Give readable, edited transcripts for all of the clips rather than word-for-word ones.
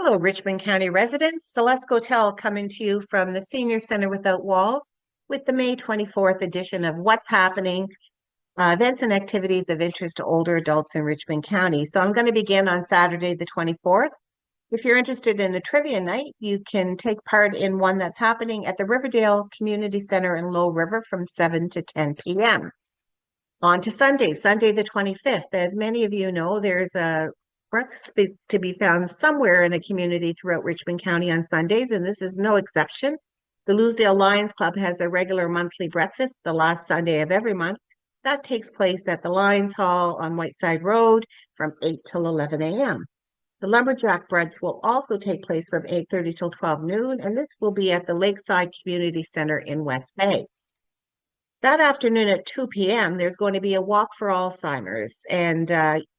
Hello, Richmond County residents. Celeste Gotell coming to you from the Senior Center Without Walls with the May 24th edition of What's Happening, events and activities of interest to older adults in Richmond County. So I'm going to begin on Saturday, the 24th. If you're interested in a trivia night, you can take part in one that's happening at the Riverdale Community Center in Low River from 7 to 10 p.m. On to Sunday, Sunday the 25th. As many of you know, there's a breakfast to be found somewhere in a community throughout Richmond County on Sundays, and this is no exception. The Loosedale Lions Club has a regular monthly breakfast the last Sunday of every month. That takes place at the Lions Hall on Whiteside Road from 8 till 11 a.m. The Lumberjack Brunch will also take place from 8:30 till 12 noon, and this will be at the Lakeside Community Center in West Bay. That afternoon at 2 p.m., there's going to be a walk for Alzheimer's, and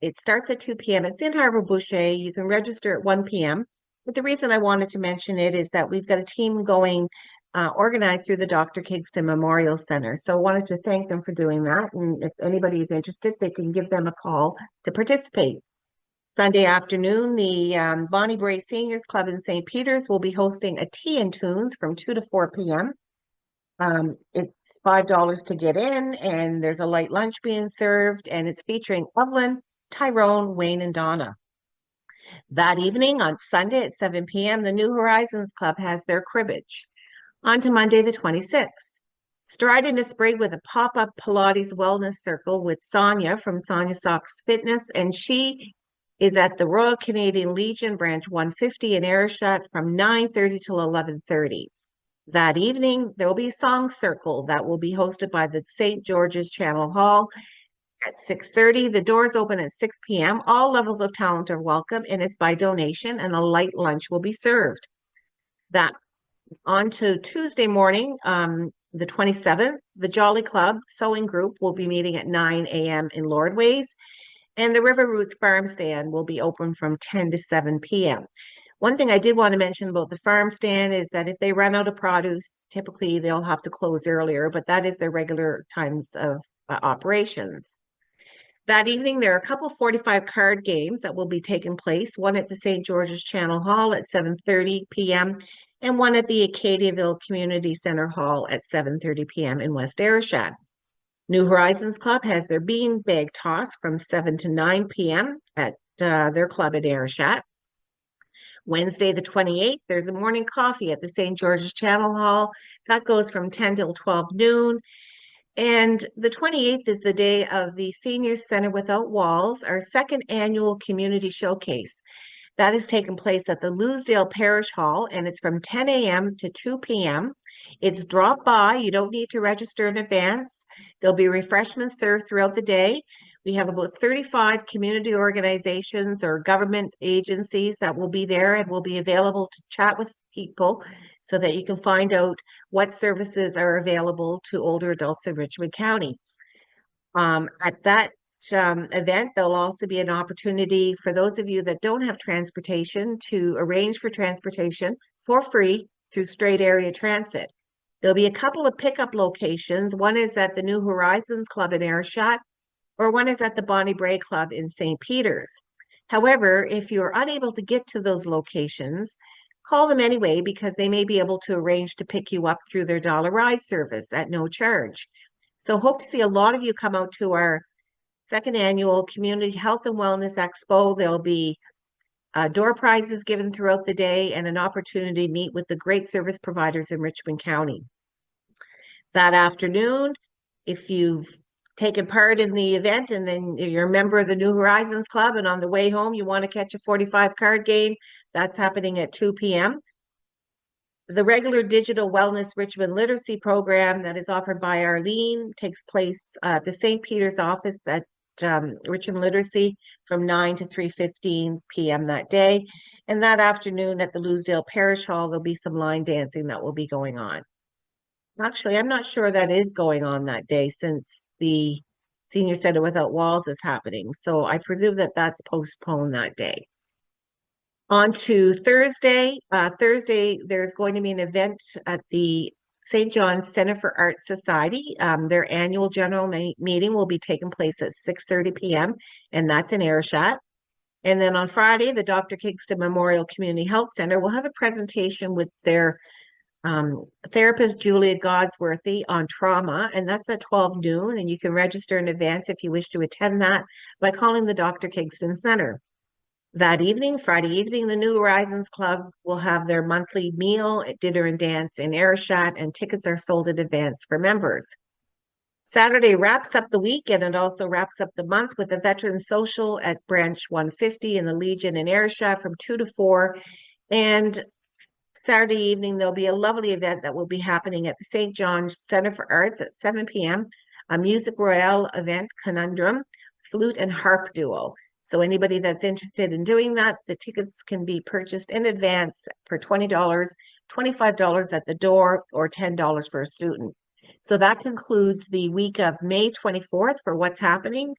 it starts at 2 p.m. It's in Harbor Boucher. You can register at 1 p.m. But the reason I wanted to mention it is that we've got a team going organized through the Dr. Kingston Memorial Center. So I wanted to thank them for doing that. And if anybody is interested, they can give them a call to participate. Sunday afternoon, the Bonnie Bray Seniors Club in St. Peter's will be hosting a tea and tunes from 2 to 4 p.m. It's $5 to get in, and there's a light lunch being served, and it's featuring Evelyn, Tyrone, Wayne, and Donna. That evening on Sunday at 7 p.m., the New Horizons Club has their cribbage. On to Monday the 26th. Stride into spring with a pop-up Pilates Wellness Circle with Sonia from Sonia Socks Fitness, and she is at the Royal Canadian Legion Branch 150 in Ayrshire from 9:30 till 11:30. That evening, there will be a song circle that will be hosted by the St. George's Channel Hall at 6:30. The doors open at 6 p.m. All levels of talent are welcome, and it's by donation, and a light lunch will be served. That on to Tuesday morning, the 27th, the Jolly Club Sewing Group will be meeting at 9 a.m. in Lordways, and the River Roots Farm Stand will be open from 10 to 7 p.m. One thing I did want to mention about the farm stand is that if they run out of produce, typically they'll have to close earlier, but that is their regular times of operations. That evening, there are a couple 45 card games that will be taking place, one at the St. George's Channel Hall at 7:30 p.m. and one at the Acadiaville Community Center Hall at 7:30 p.m. in West Ayrshire. New Horizons Club has their bean bag toss from 7 to 9 p.m. at their club at Ayrshire. Wednesday, the 28th, there's a morning coffee at the St. George's Channel Hall. That goes from 10 till 12 noon. And the 28th is the day of the Senior Center Without Walls, our second annual community showcase. That is taking place at the Loosedale Parish Hall, and it's from 10 a.m. to 2 p.m. It's drop by. You don't need to register in advance. There'll be refreshments served throughout the day. We have about 35 community organizations or government agencies that will be there and will be available to chat with people so that you can find out what services are available to older adults in Richmond County. At that event, there'll also be an opportunity for those of you that don't have transportation to arrange for transportation for free through Straight Area Transit. There'll be a couple of pickup locations. One is at the New Horizons Club in Ayrshire, or one is at the Bonnie Bray Club in St. Peter's. However, if you're unable to get to those locations, call them anyway because they may be able to arrange to pick you up through their dollar ride service at no charge. So hope to see a lot of you come out to our second annual Community Health and Wellness Expo. There'll be door prizes given throughout the day and an opportunity to meet with the great service providers in Richmond County. That afternoon, if you've taken part in the event and then you're a member of the New Horizons Club and on the way home you want to catch a 45 card game, that's happening at 2 p.m. The regular digital wellness Richmond literacy program that is offered by Arlene takes place at the St. Peter's office at Richmond Literacy from 9 to 3:15 p.m. that day. And that afternoon at the Loosedale Parish Hall, there'll be some line dancing that will be going on. Actually, I'm not sure that is going on that day since the Senior Center Without Walls is happening. So I presume that that's postponed that day. On to Thursday. Thursday, there's going to be an event at the St. John's Center for Art Society. Their annual general meeting will be taking place at 6:30 p.m. and that's in Ayrshire. And then on Friday, the Dr. Kingston Memorial Community Health Center will have a presentation with their therapist, Julia Godsworthy, on trauma, and that's at 12 noon. And you can register in advance if you wish to attend that by calling the Dr. Kingston Center. That evening, Friday evening, the New Horizons Club will have their monthly meal, dinner and dance in Ayrshire, and tickets are sold in advance for members. Saturday wraps up the week and it also wraps up the month with a Veterans Social at Branch 150 in the Legion in Ayrshire from 2 to 4. And Saturday evening, there'll be a lovely event that will be happening at the St. John's Center for Arts at 7 p.m. A Music Royale event, Conundrum, flute and harp duo. So anybody that's interested in doing that, the tickets can be purchased in advance for $20, $25 at the door, or $10 for a student. So that concludes the week of May 24th for what's happening.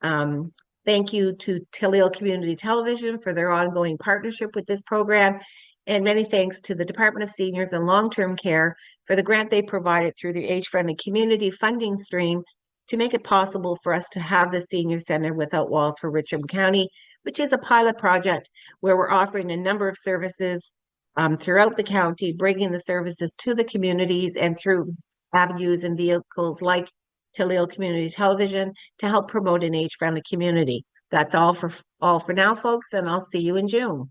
Thank you to Tilleel Community Television for their ongoing partnership with this program. And many thanks to the Department of Seniors and Long-Term Care for the grant they provided through the Age-Friendly Community funding stream to make it possible for us to have the Senior Center Without Walls for Richmond County, which is a pilot project where we're offering a number of services throughout the county, bringing the services to the communities and through avenues and vehicles like Tilleel Community Television to help promote an age-friendly community. That's all for now, folks, and I'll see you in June.